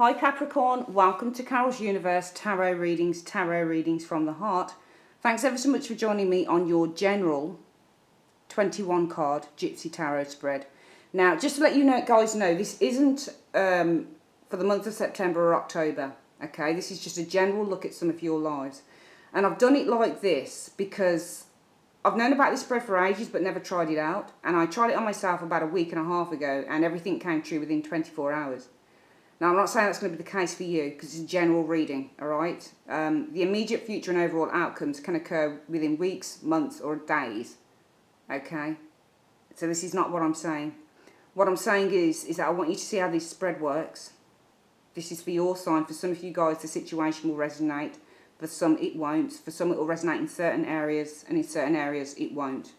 Hi Capricorn, welcome to Carol's Universe Tarot Readings from the Heart. Thanks ever so much for joining me on your general 21 card Gypsy Tarot spread. Now, just to let you know, guys know, this isn't for the month of September or October, okay? This is just a general look at some of your lives. And I've done it like this because I've known about this spread for ages but never tried it out. And I tried it on myself about a week and a half ago and everything came true within 24 hours. Now, I'm not saying that's going to be the case for you because it's a general reading, all right? The immediate future and overall outcomes can occur within weeks, months, or days, okay? So this is not what I'm saying. What I'm saying is that I want you to see how this spread works. This is for your sign. For some of you guys, the situation will resonate. For some, it won't. For some, it will resonate in certain areas, and in certain areas, it won't.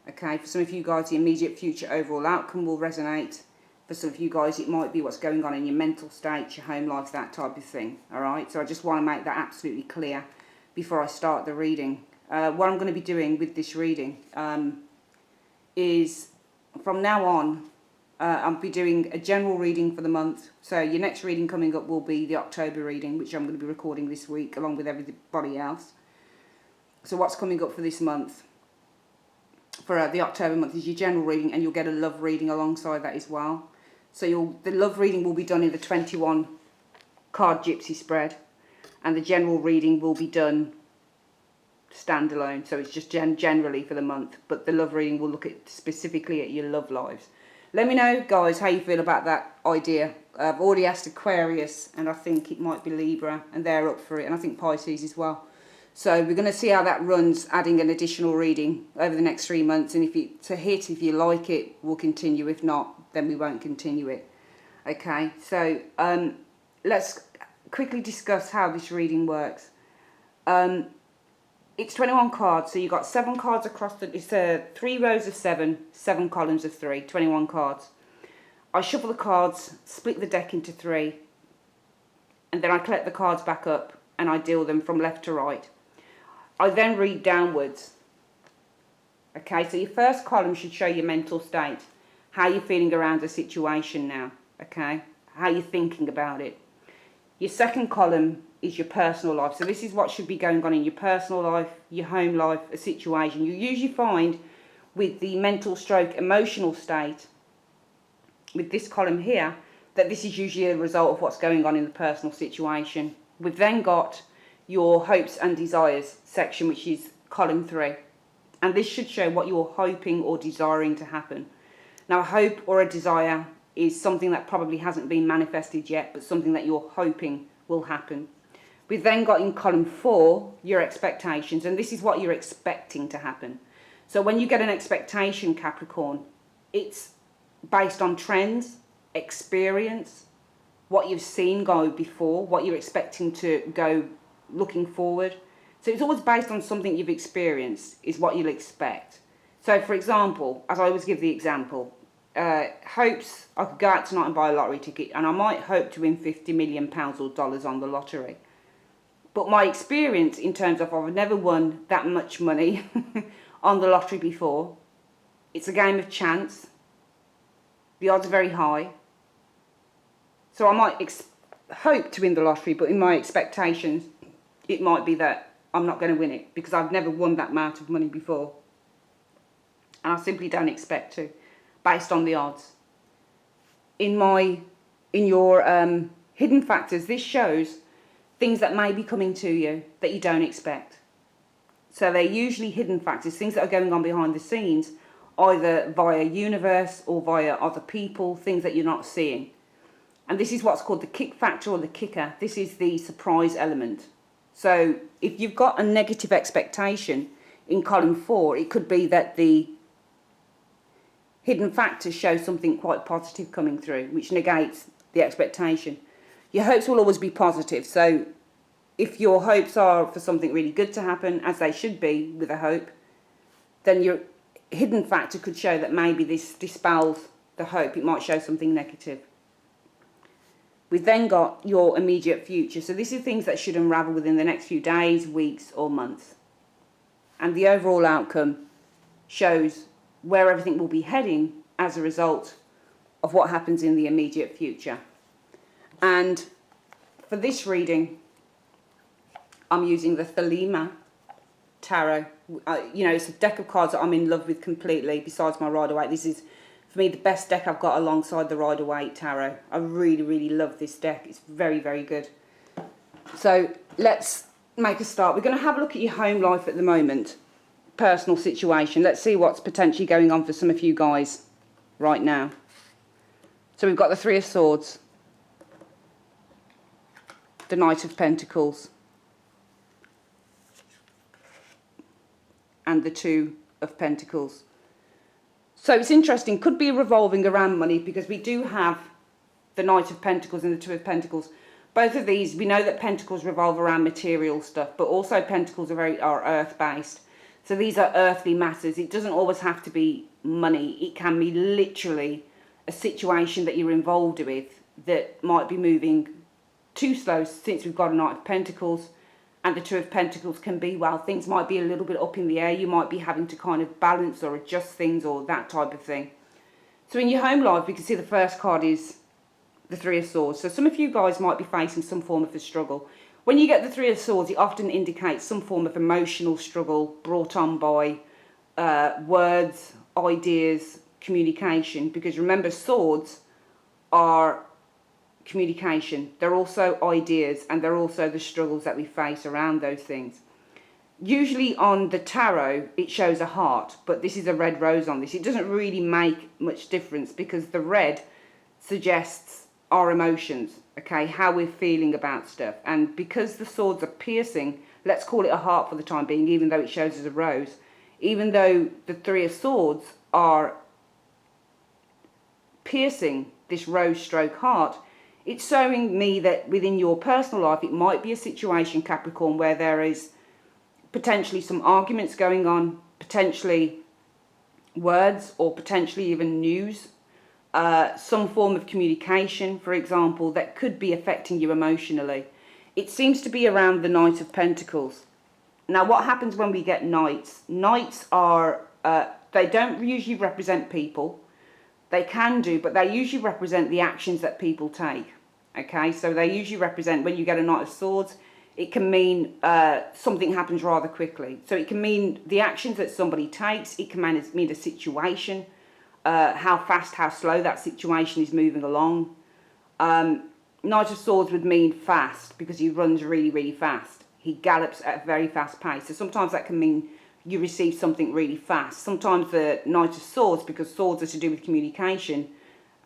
Okay? For some of you guys, the immediate future overall outcome will resonate. For some of you guys, it might be what's going on in your mental state, your home life, that type of thing. All right? So I just want to make that absolutely clear before I start the reading. What I'm going to be doing with this reading is, from now on, I'll be doing a general reading for the month. So your next reading coming up will be the October reading, which I'm going to be recording this week along with everybody else. So what's coming up for this month? For the October month is your general reading, and you'll get a love reading alongside that as well. So the love reading will be done in the 21 card Gypsy spread, and the general reading will be done standalone. So it's just generally for the month, but the love reading will look at specifically at your love lives. Let me know, guys, how you feel about that idea. I've already asked Aquarius, and I think it might be Libra, and they're up for it, and I think Pisces as well. So we're going to see how that runs, adding an additional reading over the next 3 months. And if it's a hit, if you like it, we'll continue. If not, then we won't continue it. Okay, so let's quickly discuss how this reading works. It's 21 cards, so you've got 7 cards across the... It's 3 rows of 7, 7 columns of 3, 21 cards. I shuffle the cards, split the deck into 3, and then I collect the cards back up and I deal them from left to right. I then read downwards. Okay, so your first column should show your mental state. How you're feeling around the situation now. Okay, how you're thinking about it. Your second column is your personal life. So this is what should be going on in your personal life, your home life, a situation. You usually find with the mental stroke emotional state, with this column here, that this is usually a result of what's going on in the personal situation. We've then got your hopes and desires section, which is column 3, and this should show what you're hoping or desiring to happen. Now, a hope or a desire is something that probably hasn't been manifested yet, but something that you're hoping will happen. We've then got in column 4 your expectations, and this is what you're expecting to happen. So when you get an expectation, Capricorn, it's based on trends, experience, what you've seen go before, what you're expecting to go looking forward. So it's always based on something you've experienced is what you'll expect. So for example, as I always give the example, hopes, I could go out tonight and buy a lottery ticket and I might hope to win £50 million or dollars on the lottery. But my experience in terms of I've never won that much money on the lottery before. It's a game of chance. The odds are very high. So I might hope to win the lottery, but in my expectations, it might be that I'm not going to win it because I've never won that amount of money before. And I simply don't expect to, based on the odds. In your hidden factors, this shows things that may be coming to you that you don't expect. So they're usually hidden factors, things that are going on behind the scenes, either via universe or via other people, things that you're not seeing. And this is what's called the kick factor or the kicker. This is the surprise element. So if you've got a negative expectation in column 4, it could be that the hidden factors show something quite positive coming through, which negates the expectation. Your hopes will always be positive. So if your hopes are for something really good to happen, as they should be with a hope, then your hidden factor could show that maybe this dispels the hope. It might show something negative. We've then got your immediate future. So this is things that should unravel within the next few days, weeks or months. And the overall outcome shows where everything will be heading as a result of what happens in the immediate future. And for this reading, I'm using the Thelema Tarot. You know, it's a deck of cards that I'm in love with completely, besides my Rider-Waite. This is, for me, the best deck I've got alongside the Rider-Waite Tarot. I really, really love this deck. It's very, very good. So let's make a start. We're going to have a look at your home life at the moment. Personal situation. Let's see what's potentially going on for some of you guys right now. So we've got the Three of Swords, the Knight of Pentacles, and the Two of Pentacles. So it's interesting, could be revolving around money, because we do have the Knight of Pentacles and the Two of Pentacles. Both of these, we know that Pentacles revolve around material stuff, but also Pentacles are earth-based. So these are earthly matters. It doesn't always have to be money. It can be literally a situation that you're involved with that might be moving too slow, since we've got a Knight of Pentacles. And the Two of Pentacles can be, well, things might be a little bit up in the air. You might be having to kind of balance or adjust things or that type of thing. So in your home life, we can see the first card is the Three of Swords. So some of you guys might be facing some form of a struggle. When you get the Three of Swords, it often indicates some form of emotional struggle brought on by words, ideas, communication. Because remember, swords are communication. They're also ideas, and they're also the struggles that we face around those things. Usually on the tarot, it shows a heart, but this is a red rose on this. It doesn't really make much difference, because the red suggests our emotions, okay, how we're feeling about stuff. And because the swords are piercing, let's call it a heart for the time being, even though it shows as a rose. Even though the Three of Swords are piercing this rose stroke heart, it's showing me that within your personal life, it might be a situation, Capricorn, where there is potentially some arguments going on, potentially words, or potentially even news. Some form of communication, for example, that could be affecting you emotionally. It seems to be around the Knight of Pentacles. Now, what happens when we get knights? Knights are, they don't usually represent people. They can do, but they usually represent the actions that people take. Okay, so they usually represent, when you get a Knight of Swords, it can mean something happens rather quickly. So it can mean the actions that somebody takes. It can mean a situation. How fast, how slow that situation is moving along. Knight of Swords would mean fast, because he runs really, really fast. He gallops at a very fast pace. So sometimes that can mean you receive something really fast. Sometimes the Knight of Swords, because swords are to do with communication,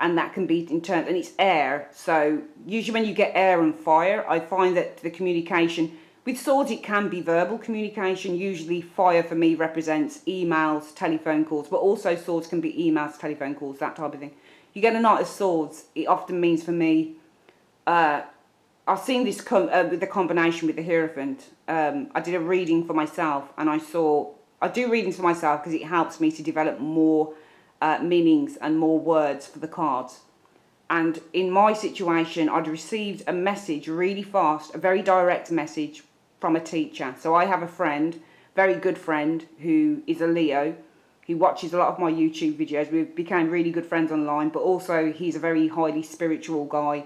and that can be in turn, and it's air. So usually when you get air and fire, I find that the communication, with swords it can be verbal communication. Usually fire for me represents emails, telephone calls, but also swords can be emails, telephone calls, that type of thing. You get a Knight of Swords, it often means for me, I've seen this with the combination with the Hierophant. I did a reading for myself, and I do readings for myself because it helps me to develop more meanings and more words for the cards. And in my situation, I'd received a message really fast, a very direct message from a teacher. So I have a friend, very good friend, who is a Leo, who watches a lot of my YouTube videos. We became really good friends online, but also he's a very highly spiritual guy,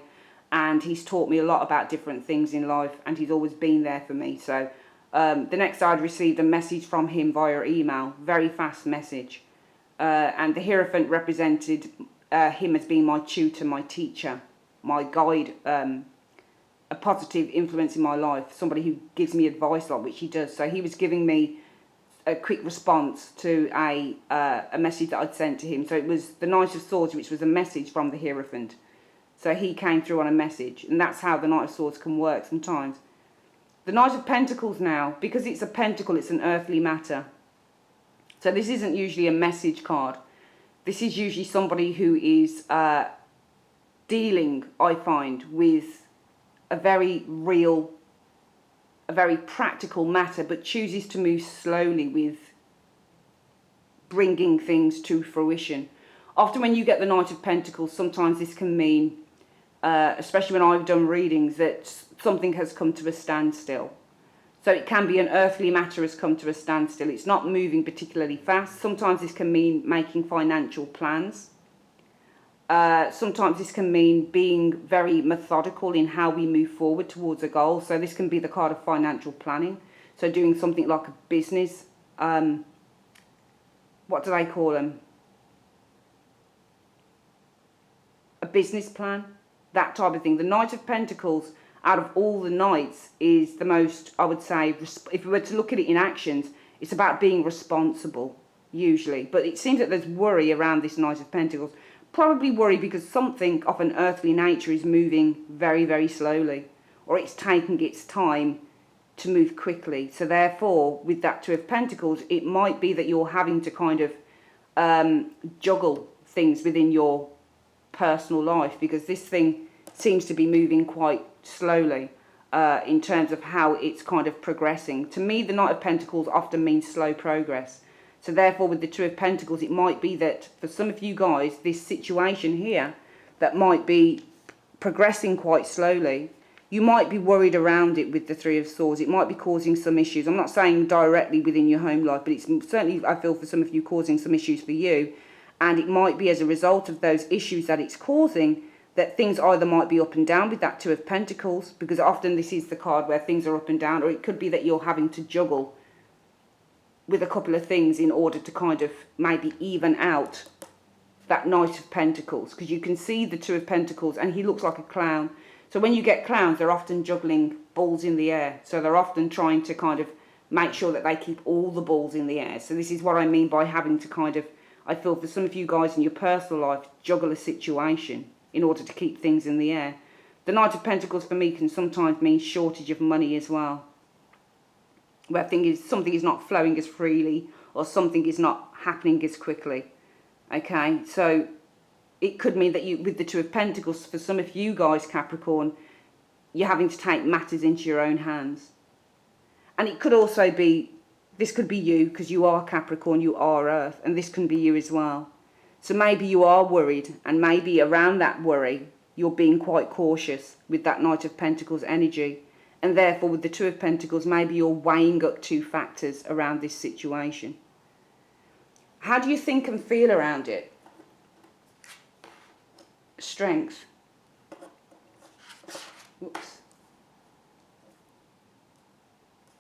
and he's taught me a lot about different things in life, and he's always been there for me. So the next day I'd received a message from him via email, very fast message. And the Hierophant represented him as being my tutor, my teacher, my guide, a positive influence in my life, somebody who gives me advice a lot, which he does. So he was giving me a quick response to a message that I'd sent to him. So it was the Knight of Swords, which was a message from the Hierophant. So he came through on a message, and that's how the Knight of Swords can work sometimes. The Knight of Pentacles now, because it's a pentacle, it's an earthly matter. So this isn't usually a message card. This is usually somebody who is dealing, I find, with a very real, a very practical matter, but chooses to move slowly with bringing things to fruition. Often when you get the Knight of Pentacles, sometimes this can mean, especially when I've done readings, that something has come to a standstill. So it can be an earthly matter has come to a standstill. It's not moving particularly fast. Sometimes this can mean making financial plans. Sometimes this can mean being very methodical in how we move forward towards a goal. So this can be the card of financial planning. So doing something like a business, what do they call them? A business plan, that type of thing. The Knight of Pentacles, out of all the knights, is the most, I would say, if we were to look at it in actions, it's about being responsible, usually. But it seems that there's worry around this Knight of Pentacles. Probably worry because something of an earthly nature is moving very, very slowly, or it's taking its time to move quickly. So therefore, with that Two of Pentacles, it might be that you're having to kind of juggle things within your personal life, because this thing seems to be moving quite slowly in terms of how it's kind of progressing. To me, the Knight of Pentacles often means slow progress. So therefore, with the Two of Pentacles, it might be that for some of you guys, this situation here that might be progressing quite slowly, you might be worried around it with the Three of Swords. It might be causing some issues. I'm not saying directly within your home life, but it's certainly, I feel, for some of you, causing some issues for you. And it might be as a result of those issues that it's causing that things either might be up and down with that Two of Pentacles, because often this is the card where things are up and down, or it could be that you're having to juggle with a couple of things in order to kind of maybe even out that Knight of Pentacles, because you can see the Two of Pentacles and he looks like a clown. So when you get clowns, they're often juggling balls in the air. So they're often trying to kind of make sure that they keep all the balls in the air. So this is what I mean by having to kind of, I feel for some of you guys in your personal life, juggle a situation in order to keep things in the air. The Knight of Pentacles for me can sometimes mean shortage of money as well, where something is not flowing as freely, or something is not happening as quickly. Okay, so it could mean that you, with the Two of Pentacles, for some of you guys, Capricorn, you're having to take matters into your own hands. And it could also be, this could be you, because you are Capricorn, you are Earth, and this can be you as well. So maybe you are worried, and maybe around that worry, you're being quite cautious with that Knight of Pentacles energy. And therefore, with the Two of Pentacles, maybe you're weighing up two factors around this situation. How do you think and feel around it? Strength. Whoops.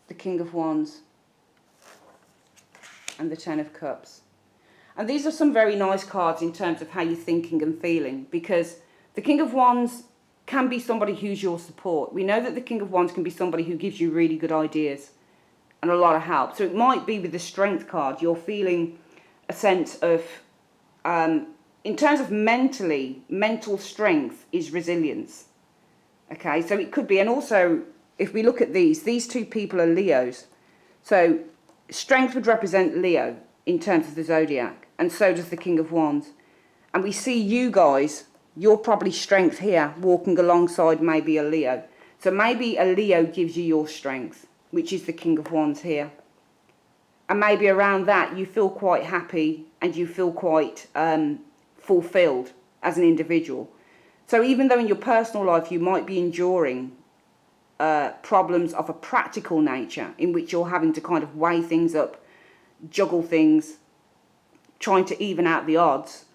The King of Wands. And the Ten of Cups. And these are some very nice cards in terms of how you're thinking and feeling, because the King of Wands can be somebody who's your support. We know that the King of Wands can be somebody who gives you really good ideas and a lot of help. So it might be with the Strength card, you're feeling a sense of, in terms of mental strength is resilience. Okay, so it could be, and also if we look at these two people are Leos. So Strength would represent Leo in terms of the zodiac, and so does the King of Wands. And we see you guys, you're probably Strength here, walking alongside maybe a Leo. So maybe a Leo gives you your strength, which is the King of Wands here. And maybe around that you feel quite happy and you feel quite fulfilled as an individual. So even though in your personal life you might be enduring problems of a practical nature, in which you're having to kind of weigh things up, juggle things, trying to even out the odds,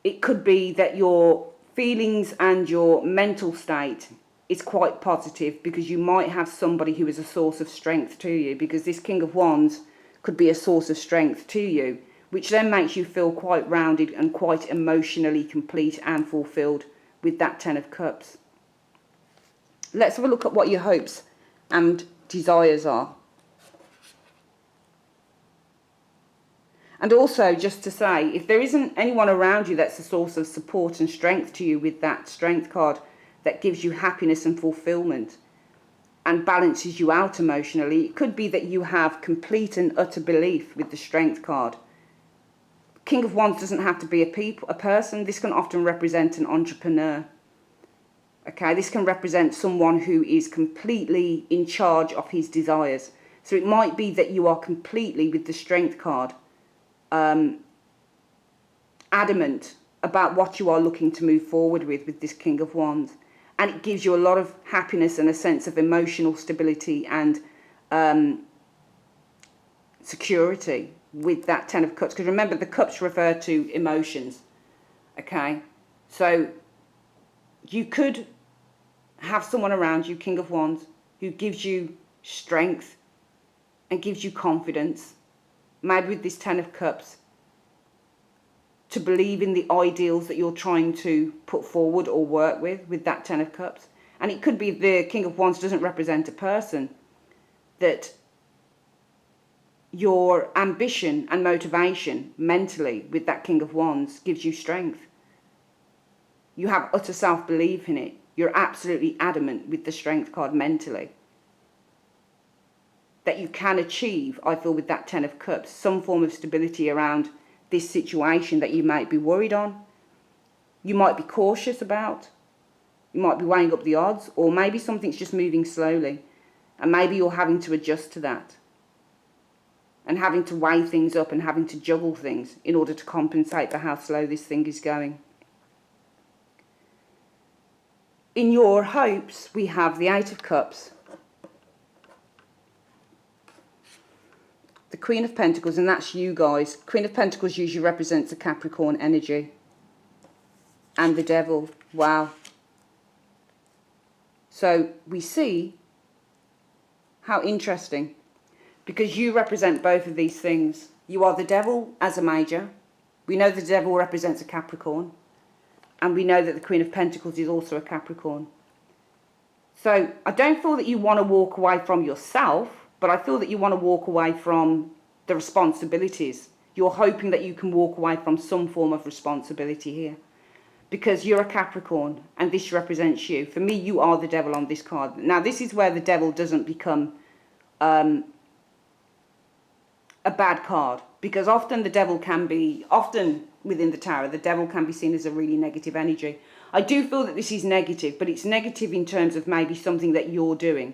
it could be that your feelings and your mental state is quite positive, because you might have somebody who is a source of strength to you, because this King of Wands could be a source of strength to you, which then makes you feel quite rounded and quite emotionally complete and fulfilled with that Ten of Cups. Let's have a look at what your hopes and desires are. And also, just to say, if there isn't anyone around you that's a source of support and strength to you with that Strength card that gives you happiness and fulfillment and balances you out emotionally, it could be that you have complete and utter belief with the Strength card. King of Wands doesn't have to be a person. This can often represent an entrepreneur. Okay, this can represent someone who is completely in charge of his desires. So it might be that you are completely, with the Strength card, adamant about what you are looking to move forward with this King of Wands. And it gives you a lot of happiness and a sense of emotional stability and security with that Ten of Cups. Because remember, the cups refer to emotions. Okay, so you could have someone around you, King of Wands, who gives you strength and gives you confidence, maybe with this Ten of Cups, to believe in the ideals that you're trying to put forward or work with that Ten of Cups. And it could be the King of Wands doesn't represent a person, that your ambition and motivation mentally with that King of Wands gives you strength. You have utter self-belief in it. You're absolutely adamant with the Strength card mentally, that you can achieve, I feel, with that Ten of Cups, some form of stability around this situation that you might be worried on, you might be cautious about, you might be weighing up the odds, or maybe something's just moving slowly, and maybe you're having to adjust to that, and having to weigh things up and having to juggle things in order to compensate for how slow this thing is going. In your hopes, we have the Eight of Cups, the Queen of Pentacles, and that's you guys. Queen of Pentacles usually represents the Capricorn energy, and the Devil. Wow. So we see how interesting, because you represent both of these things. You are the Devil as a major. We know the Devil represents a Capricorn, and we know that the Queen of Pentacles is also a Capricorn. So I don't feel that you want to walk away from yourself, but I feel that you want to walk away from the responsibilities. You're hoping that you can walk away from some form of responsibility here, because you're a Capricorn and this represents you. For me, you are the Devil on this card. Now, this is where the Devil doesn't become a bad card, because often the Devil can be, often within the Tower, the Devil can be seen as a really negative energy. I do feel that this is negative, but it's negative in terms of maybe something that you're doing.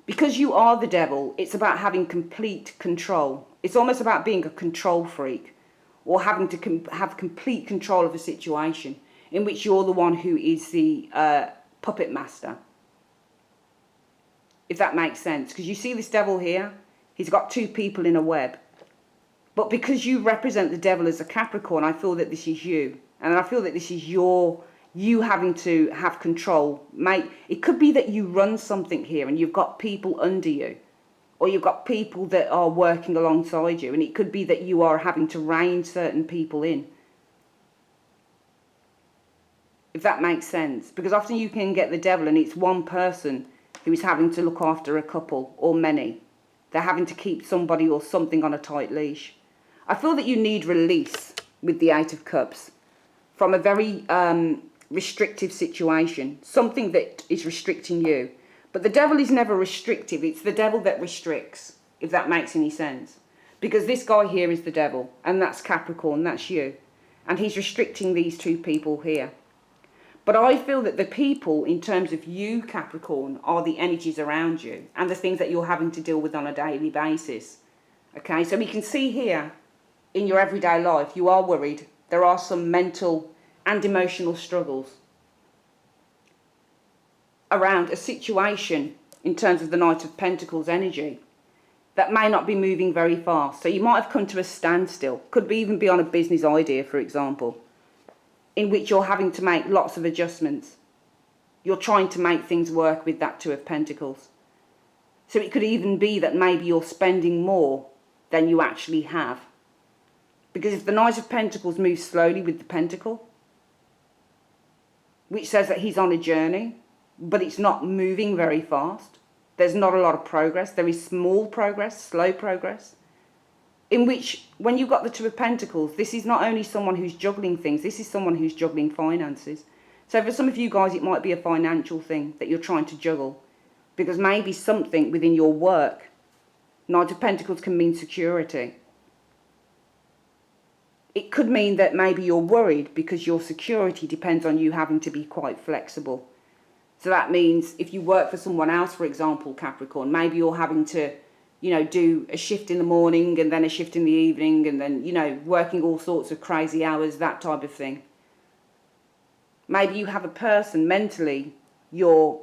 Because you are the Devil, it's about having complete control. It's almost about being a control freak, or having to have complete control of a situation in which you're the one who is the puppet master. If that makes sense. Because you see this Devil here, he's got two people in a web. But because you represent the Devil as a Capricorn, I feel that this is you. And I feel that this is you having to have control. It could be that you run something here and you've got people under you, or you've got people that are working alongside you, and it could be that you are having to rein certain people in. If that makes sense. Because often you can get the Devil and it's one person who is having to look after a couple or many. They're having to keep somebody or something on a tight leash. I feel that you need release with the Eight of Cups from a very restrictive situation, something that is restricting you. But the Devil is never restrictive. It's the Devil that restricts, if that makes any sense. Because this guy here is the Devil, and that's Capricorn, that's you. And he's restricting these two people here. But I feel that the people, in terms of you, Capricorn, are the energies around you and the things that you're having to deal with on a daily basis. Okay, so we can see here, in your everyday life, you are worried. There are some mental and emotional struggles around a situation in terms of the Knight of Pentacles energy that may not be moving very fast. So you might have come to a standstill. Could even be on a business idea, for example, in which you're having to make lots of adjustments. You're trying to make things work with that Two of Pentacles. So it could even be that maybe you're spending more than you actually have. Because if the Knight of Pentacles moves slowly with the Pentacle, which says that he's on a journey, but it's not moving very fast. There's not a lot of progress. There is small progress, slow progress. In which, when you've got the Two of Pentacles, this is not only someone who's juggling things, this is someone who's juggling finances. So for some of you guys, it might be a financial thing that you're trying to juggle. Because maybe something within your work, Knight of Pentacles can mean security. It could mean that maybe you're worried because your security depends on you having to be quite flexible. So that means if you work for someone else, for example, Capricorn, maybe you're having to, do a shift in the morning and then a shift in the evening and then, working all sorts of crazy hours, that type of thing. Maybe you have a person mentally you're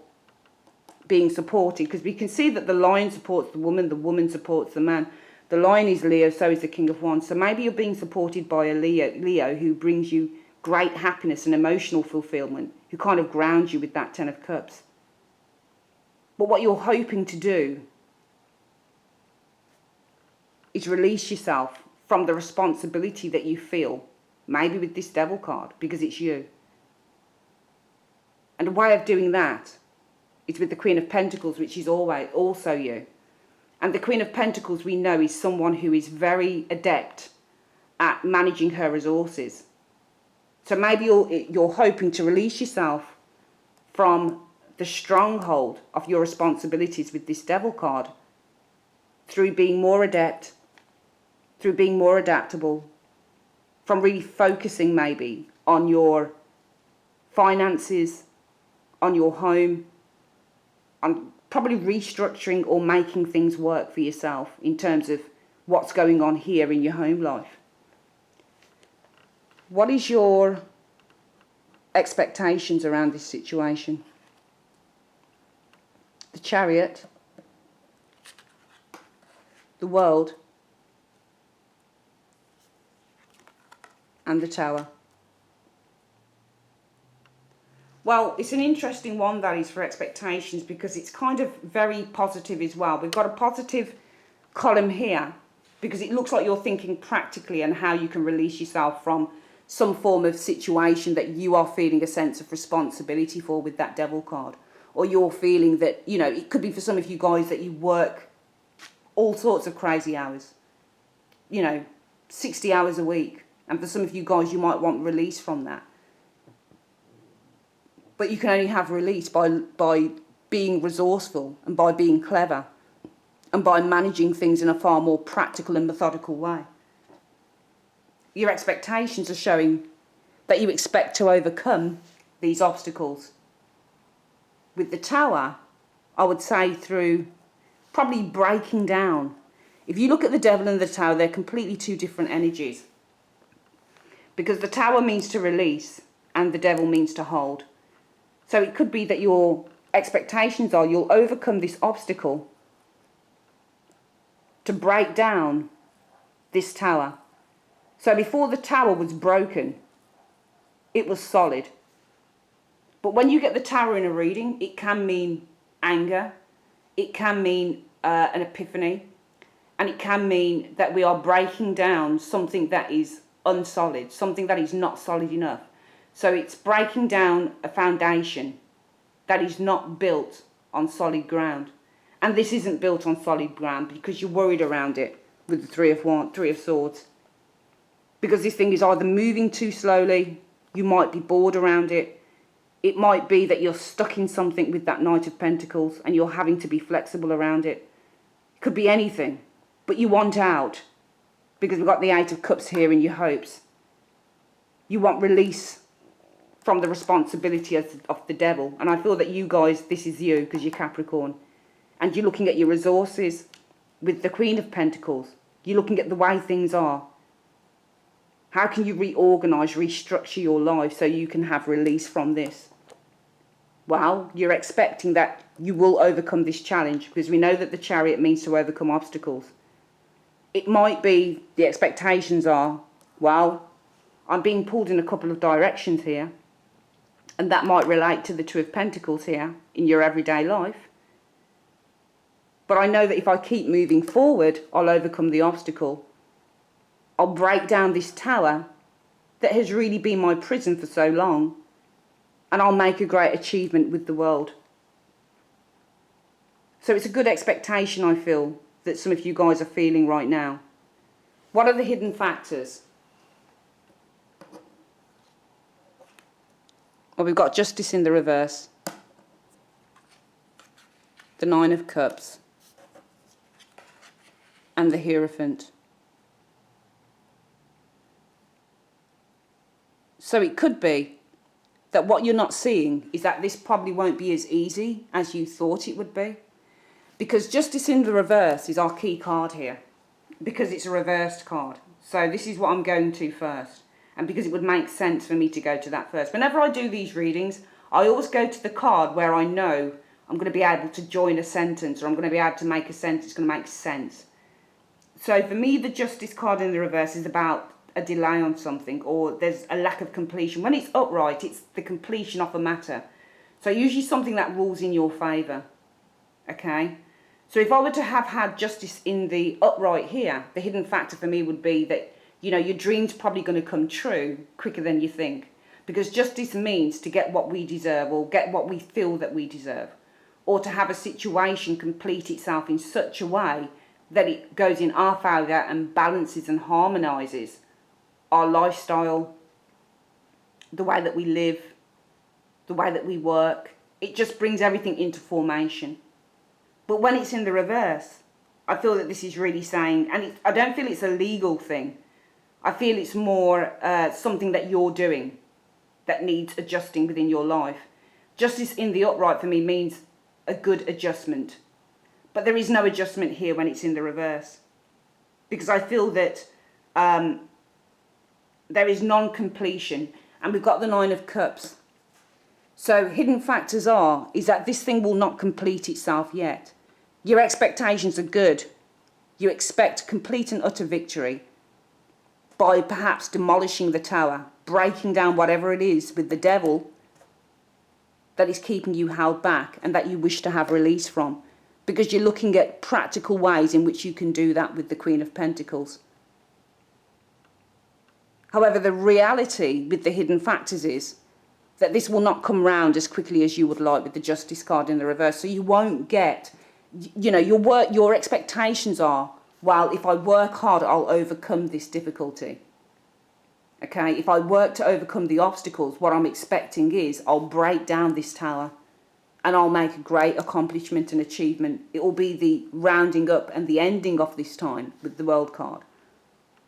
being supported, because we can see that the Lion supports the woman supports the man. The Lion is Leo, so is the King of Wands. So maybe you're being supported by a Leo who brings you great happiness and emotional fulfillment, who kind of grounds you with that Ten of Cups. But what you're hoping to do is release yourself from the responsibility that you feel, maybe with this Devil card, because it's you. And a way of doing that is with the Queen of Pentacles, which is always also you. And the Queen of Pentacles, we know, is someone who is very adept at managing her resources. So maybe you're hoping to release yourself from the stronghold of your responsibilities with this Devil card through being more adept, through being more adaptable, from really focusing maybe on your finances, on your home, on probably restructuring or making things work for yourself in terms of what's going on here in your home life. What is your expectations around this situation? The Chariot, the World, and the Tower. Well, it's an interesting one, that is, for expectations, because it's kind of very positive as well. We've got a positive column here because it looks like you're thinking practically and how you can release yourself from some form of situation that you are feeling a sense of responsibility for with that Devil card. Or you're feeling that, you know, it could be for some of you guys that you work all sorts of crazy hours. You know, 60 hours a week. And for some of you guys, you might want release from that. But you can only have release by being resourceful and by being clever and by managing things in a far more practical and methodical way. Your expectations are showing that you expect to overcome these obstacles. With the Tower, I would say through probably breaking down. If you look at the Devil and the Tower, they're completely two different energies. Because the Tower means to release and the Devil means to hold. So it could be that your expectations are you'll overcome this obstacle to break down this Tower. So before the Tower was broken, it was solid. But when you get the Tower in a reading, it can mean anger, it can mean an epiphany, and it can mean that we are breaking down something that is unsolid, something that is not solid enough. So it's breaking down a foundation that is not built on solid ground. And this isn't built on solid ground because you're worried around it with the Three of Swords. Because this thing is either moving too slowly, you might be bored around it. It might be that you're stuck in something with that Knight of Pentacles and you're having to be flexible around it. It could be anything, but you want out because we've got the Eight of Cups here in your hopes. You want release from the responsibility of the Devil. And I feel that you guys, this is you because you're Capricorn. And you're looking at your resources with the Queen of Pentacles. You're looking at the way things are. How can you reorganise, restructure your life so you can have release from this? Well, you're expecting that you will overcome this challenge because we know that the Chariot means to overcome obstacles. It might be the expectations are, well, I'm being pulled in a couple of directions here. And that might relate to the Two of Pentacles here in your everyday life. But I know that if I keep moving forward, I'll overcome the obstacle. I'll break down this Tower that has really been my prison for so long. And I'll make a great achievement with the world. So it's a good expectation, I feel, that some of you guys are feeling right now. What are the hidden factors? Well, we've got Justice in the reverse. The Nine of Cups. And the Hierophant. So it could be that what you're not seeing is that this probably won't be as easy as you thought it would be. Because Justice in the reverse is our key card here. Because it's a reversed card. So this is what I'm going to first. And because it would make sense for me to go to that first. Whenever I do these readings, I always go to the card where I know I'm going to be able to join a sentence. Or I'm going to be able to make a sentence that's going to make sense. So for me, the Justice card in the reverse is about a delay on something, or there's a lack of completion. When it's upright, it's the completion of a matter. So usually something that rules in your favour. Okay? So if I were to have had justice in the upright here, the hidden factor for me would be that, you know, your dream's probably going to come true quicker than you think. Because justice means to get what we deserve, or get what we feel that we deserve. Or to have a situation complete itself in such a way that it goes in our favour and balances and harmonises our lifestyle, the way that we live, the way that we work. It just brings everything into formation. But when it's in the reverse, I feel that this is really saying, and I don't feel it's a legal thing. I feel it's more something that you're doing that needs adjusting within your life. Justice in the upright for me means a good adjustment. But there is no adjustment here when it's in the reverse. Because I feel that there is non-completion. And we've got the Nine of Cups. So hidden factors is that this thing will not complete itself yet. Your expectations are good. You expect complete and utter victory by perhaps demolishing the tower, breaking down whatever it is with the devil that is keeping you held back and that you wish to have release from. Because you're looking at practical ways in which you can do that with the Queen of Pentacles. However, the reality with the hidden factors is that this will not come round as quickly as you would like with the Justice card in the reverse. So you won't get, you know, your expectations are, well, if I work hard, I'll overcome this difficulty. Okay, if I work to overcome the obstacles, what I'm expecting is I'll break down this tower. And I'll make a great accomplishment and achievement. It will be the rounding up and the ending of this time with the World card.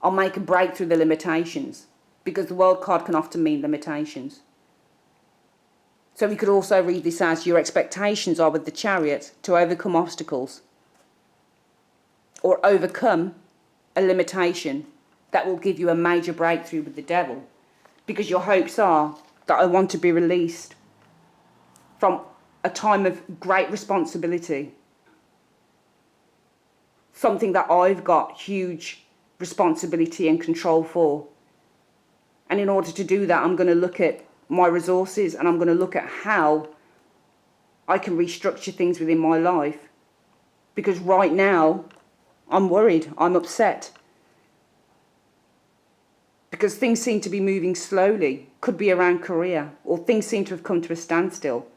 I'll make a break through the limitations, because the World card can often mean limitations. So we could also read this as your expectations are with the Chariot to overcome obstacles or overcome a limitation that will give you a major breakthrough with the Devil, because your hopes are that I want to be released from a time of great responsibility, something that I've got huge responsibility and control for. And in order to do that, I'm going to look at my resources, and I'm going to look at how I can restructure things within my life. Because right now, I'm worried, I'm upset. Because things seem to be moving slowly, could be around career, or things seem to have come to a standstill.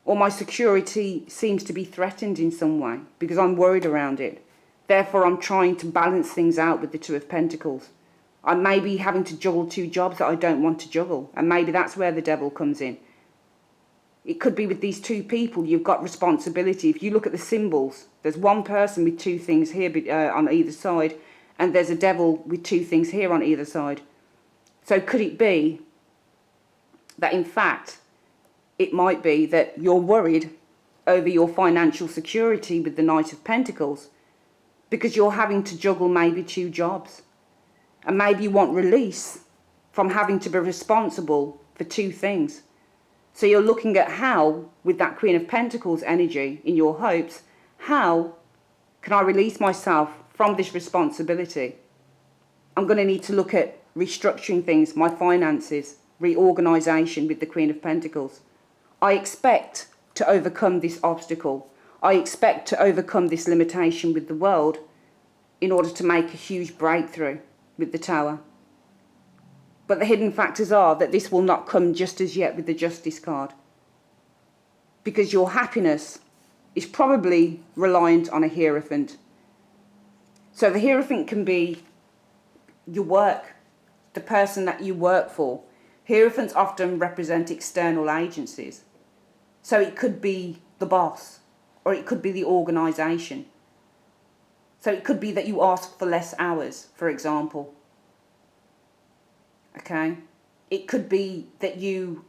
Or my security seems to be threatened in some way because I'm worried around it. Therefore, I'm trying to balance things out with the Two of Pentacles. I may be having to juggle two jobs that I don't want to juggle. And maybe that's where the Devil comes in. It could be with these two people, you've got responsibility. If you look at the symbols, there's one person with two things here on either side. And there's a Devil with two things here on either side. So could it be that in fact, it might be that you're worried over your financial security with the Knight of Pentacles because you're having to juggle maybe two jobs. And maybe you want release from having to be responsible for two things. So you're looking at how, with that Queen of Pentacles energy in your hopes, how can I release myself from this responsibility? I'm going to need to look at restructuring things, my finances, reorganisation with the Queen of Pentacles. I expect to overcome this obstacle. I expect to overcome this limitation with the world in order to make a huge breakthrough with the Tower. But the hidden factors are that this will not come just as yet with the Justice card. Because your happiness is probably reliant on a Hierophant. So the Hierophant can be your work, the person that you work for. Hierophants often represent external agencies. So it could be the boss, or it could be the organisation. So it could be that you ask for less hours, for example. Okay? It could be that you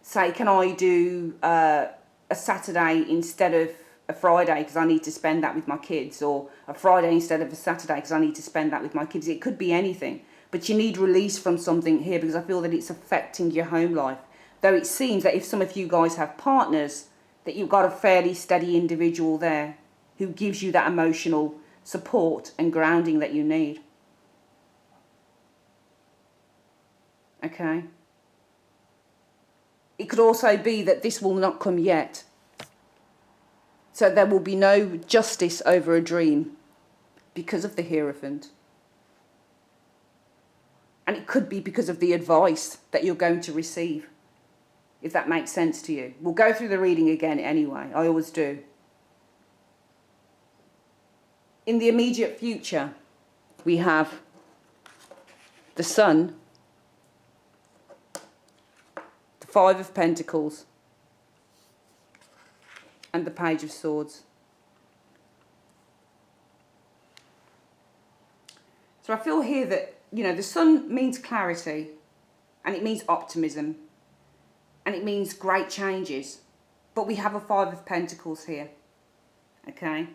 say, can I do a Saturday instead of a Friday because I need to spend that with my kids, or a Friday instead of a Saturday because I need to spend that with my kids. It could be anything. But you need release from something here because I feel that it's affecting your home life. Though it seems that if some of you guys have partners, that you've got a fairly steady individual there who gives you that emotional support and grounding that you need. Okay? It could also be that this will not come yet. So there will be no justice over a dream because of the Hierophant. And it could be because of the advice that you're going to receive, if that makes sense to you. We'll go through the reading again anyway. I always do. In the immediate future, we have the Sun, the Five of Pentacles, and the Page of Swords. So I feel here that, the Sun means clarity, and it means optimism, and it means great changes. But we have a Five of Pentacles here, okay?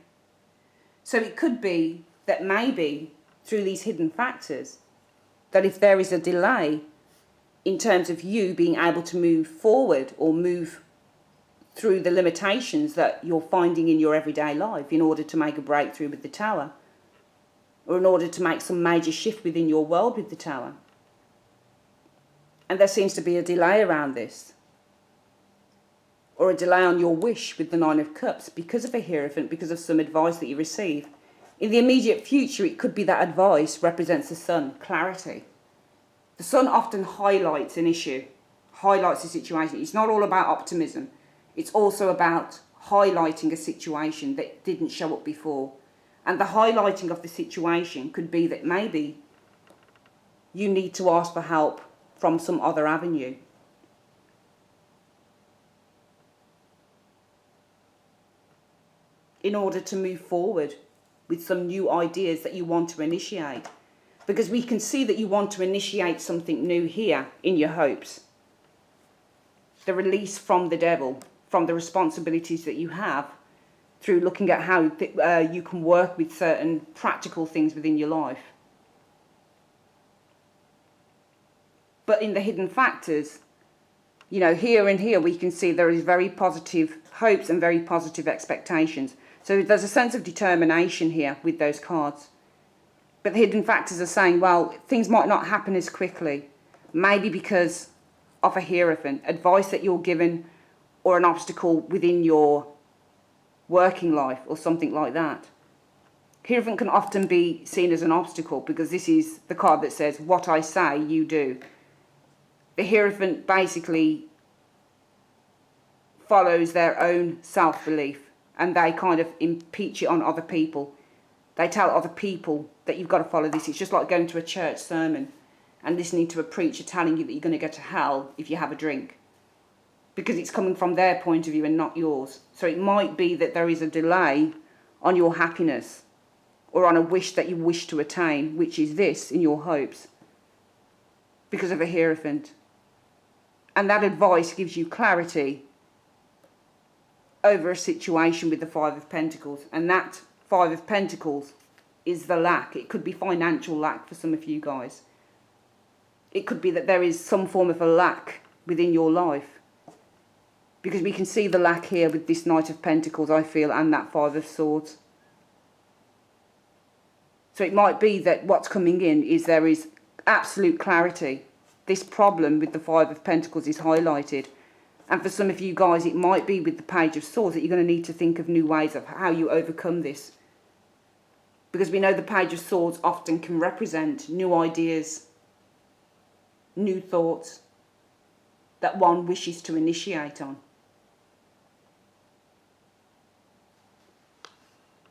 So it could be that maybe through these hidden factors, that if there is a delay in terms of you being able to move forward or move through the limitations that you're finding in your everyday life in order to make a breakthrough with the Tower, or in order to make some major shift within your world with the Tower. And there seems to be a delay around this, or a delay on your wish with the Nine of Cups because of a Hierophant, because of some advice that you receive. In the immediate future, it could be that advice represents the Sun, clarity. The Sun often highlights an issue, highlights a situation. It's not all about optimism. It's also about highlighting a situation that didn't show up before. And the highlighting of the situation could be that maybe you need to ask for help from some other avenue. In order to move forward with some new ideas that you want to initiate. Because we can see that you want to initiate something new here in your hopes. The release from the devil, from the responsibilities that you have, through looking at how you can work with certain practical things within your life. But in the hidden factors, here and here we can see there is very positive hopes and very positive expectations. So there's a sense of determination here with those cards. But the hidden factors are saying, well, things might not happen as quickly. Maybe because of a Hierophant, advice that you're given, or an obstacle within your working life or something like that. Hierophant can often be seen as an obstacle because this is the card that says, what I say, you do. The Hierophant basically follows their own self-belief, and they kind of impeach it on other people. They tell other people that you've got to follow this. It's just like going to a church sermon and listening to a preacher telling you that you're going to go to hell if you have a drink, because it's coming from their point of view and not yours. So it might be that there is a delay on your happiness, or on a wish that you wish to attain, which is this in your hopes, because of a Hierophant. And that advice gives you clarity over a situation with the Five of Pentacles. And that Five of Pentacles is the lack. It could be financial lack for some of you guys. It could be that there is some form of a lack within your life. Because we can see the lack here with this Knight of Pentacles, I feel, and that Five of Swords. So it might be that what's coming in is there is absolute clarity. This problem with the Five of Pentacles is highlighted. And for some of you guys, it might be with the Page of Swords that you're going to need to think of new ways of how you overcome this. Because we know the Page of Swords often can represent new ideas, new thoughts that one wishes to initiate on.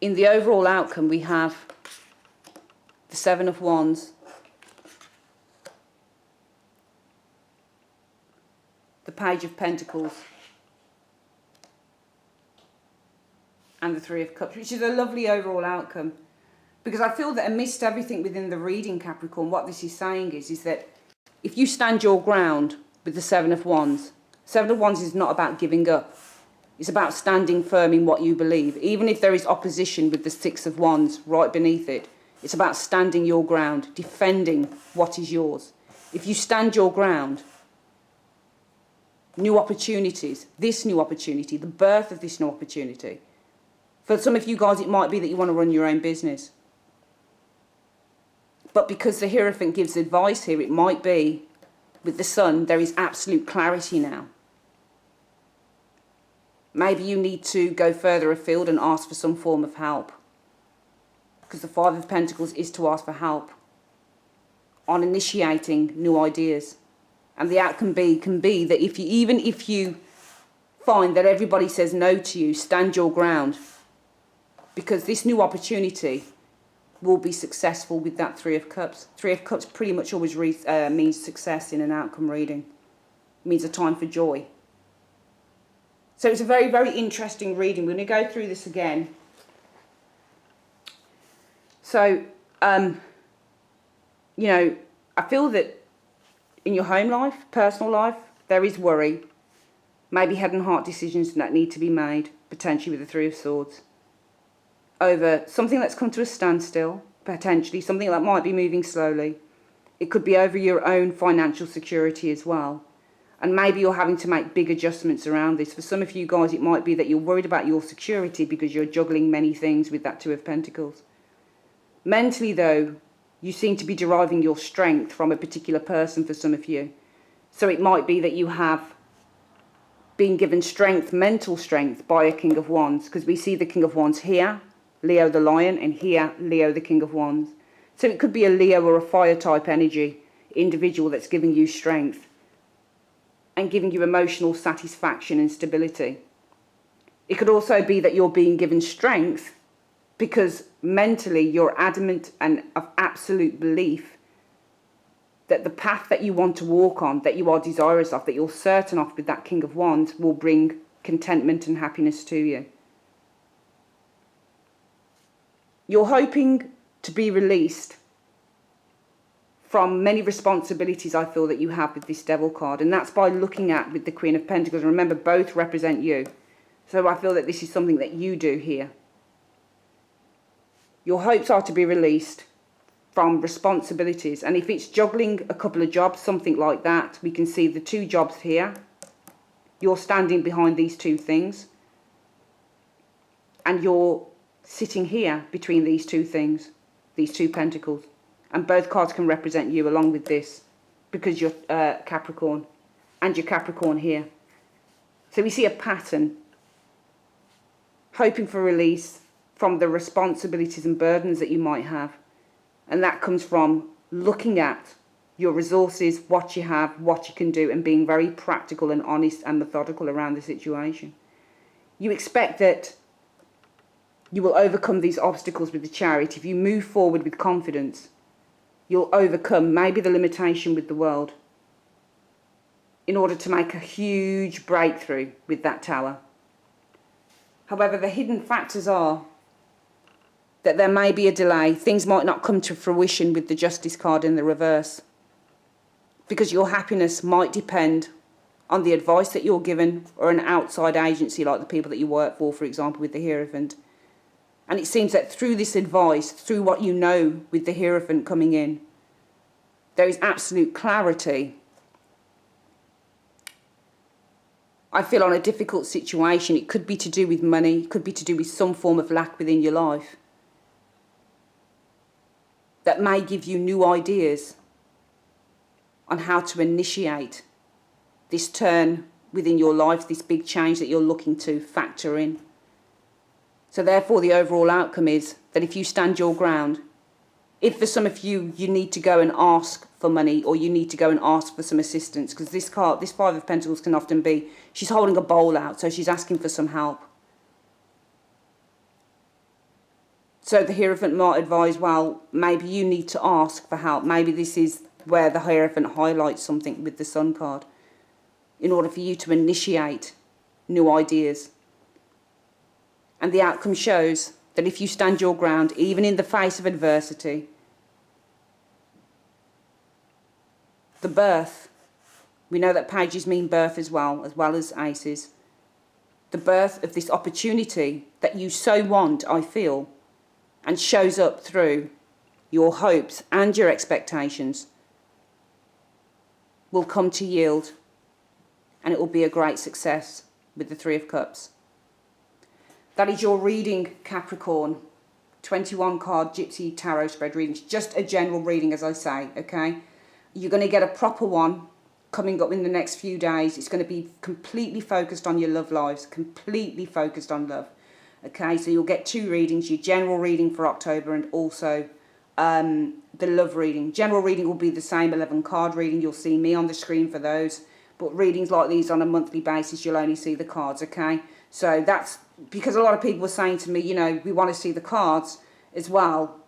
In the overall outcome, we have the Seven of Wands, the Page of Pentacles, and the Three of Cups, which is a lovely overall outcome. Because I feel that amidst everything within the reading, Capricorn, what this is saying is that if you stand your ground with the Seven of Wands, Seven of Wands is not about giving up. It's about standing firm in what you believe. Even if there is opposition with the Six of Wands right beneath it, it's about standing your ground, defending what is yours. If you stand your ground, new opportunities, this new opportunity, the birth of this new opportunity, For some of you guys, it might be that you want to run your own business. But because the Hierophant gives advice here, it might be, with the Sun, there is absolute clarity now. Maybe you need to go further afield and ask for some form of help. Because the Five of Pentacles is to ask for help on initiating new ideas. And the outcome can be that even if you find that everybody says no to you, stand your ground. Because this new opportunity will be successful with that Three of Cups. Three of Cups pretty much always means success in an outcome reading. It means a time for joy. So it's a very, very interesting reading. We're going to go through this again. So, you know, I feel that in your home life, personal life, there is worry. Maybe head and heart decisions that need to be made, potentially with the Three of Swords, over something that's come to a standstill, potentially, something that might be moving slowly. It could be over your own financial security as well. And maybe you're having to make big adjustments around this. For some of you guys, it might be that you're worried about your security because you're juggling many things with that Two of Pentacles. Mentally, though, you seem to be deriving your strength from a particular person for some of you. So it might be that you have been given strength, mental strength, by a King of Wands. Because we see the King of Wands here, Leo the Lion, and here, Leo the King of Wands. So it could be a Leo or a fire type energy individual that's giving you strength and giving you emotional satisfaction and stability. It could also be that you're being given strength because mentally you're adamant and of absolute belief that the path that you want to walk on, that you are desirous of, that you're certain of with that King of Wands, will bring contentment and happiness to you. You're hoping to be released from many responsibilities, I feel, that you have with this Devil card. And that's by looking at with the Queen of Pentacles. And remember, both represent you. So I feel that this is something that you do here. Your hopes are to be released from responsibilities. And if it's juggling a couple of jobs, something like that, we can see the two jobs here. You're standing behind these two things. And you're sitting here between these two things, these two pentacles. And both cards can represent you along with this, because you're Capricorn, and you're Capricorn here. So we see a pattern, hoping for release from the responsibilities and burdens that you might have. And that comes from looking at your resources, what you have, what you can do, and being very practical and honest and methodical around the situation. You expect that you will overcome these obstacles with the Chariot. If you move forward with confidence, you'll overcome maybe the limitation with the world in order to make a huge breakthrough with that Tower. However, the hidden factors are that there may be a delay. Things might not come to fruition with the Justice card in the reverse, because your happiness might depend on the advice that you're given or an outside agency like the people that you work for example, with the Hierophant. And it seems that through this advice, through what you know with the Hierophant coming in, there is absolute clarity. I feel on a difficult situation. It could be to do with money, it could be to do with some form of lack within your life, that may give you new ideas on how to initiate this turn within your life, this big change that you're looking to factor in. So therefore, the overall outcome is that if you stand your ground, if for some of you, you need to go and ask for money, or you need to go and ask for some assistance, because this card, this Five of Pentacles, can often be, she's holding a bowl out, so she's asking for some help. So the Hierophant might advise, well, maybe you need to ask for help. Maybe this is where the Hierophant highlights something with the Sun card, in order for you to initiate new ideas. And the outcome shows that if you stand your ground, even in the face of adversity, the birth, we know that pages mean birth as well as aces, the birth of this opportunity that you so want, I feel, and shows up through your hopes and your expectations, will come to yield, and it will be a great success with the Three of Cups. That is your reading, Capricorn. 21 card Gypsy Tarot spread reading. It's just a general reading, as I say, okay? You're going to get a proper one coming up in the next few days. It's going to be completely focused on your love lives, completely focused on love. Okay, so you'll get 2 readings, your general reading for October and also the love reading. General reading will be the same 11 card reading. You'll see me on the screen for those. But readings like these on a monthly basis, you'll only see the cards, okay? So that's because a lot of people were saying to me, you know, we want to see the cards as well.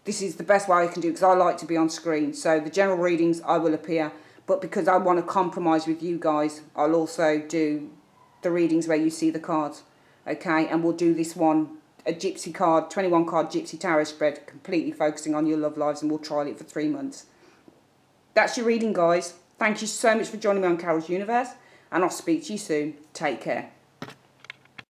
This is the best way I can do it because I like to be on screen. So the general readings, I will appear. But because I want to compromise with you guys, I'll also do the readings where you see the cards, okay? And we'll do this one, a Gypsy card, 21 card Gypsy Tarot spread, completely focusing on your love lives, and we'll trial it for 3 months. That's your reading, guys. Thank you so much for joining me on Carol's Universe, and I'll speak to you soon. Take care.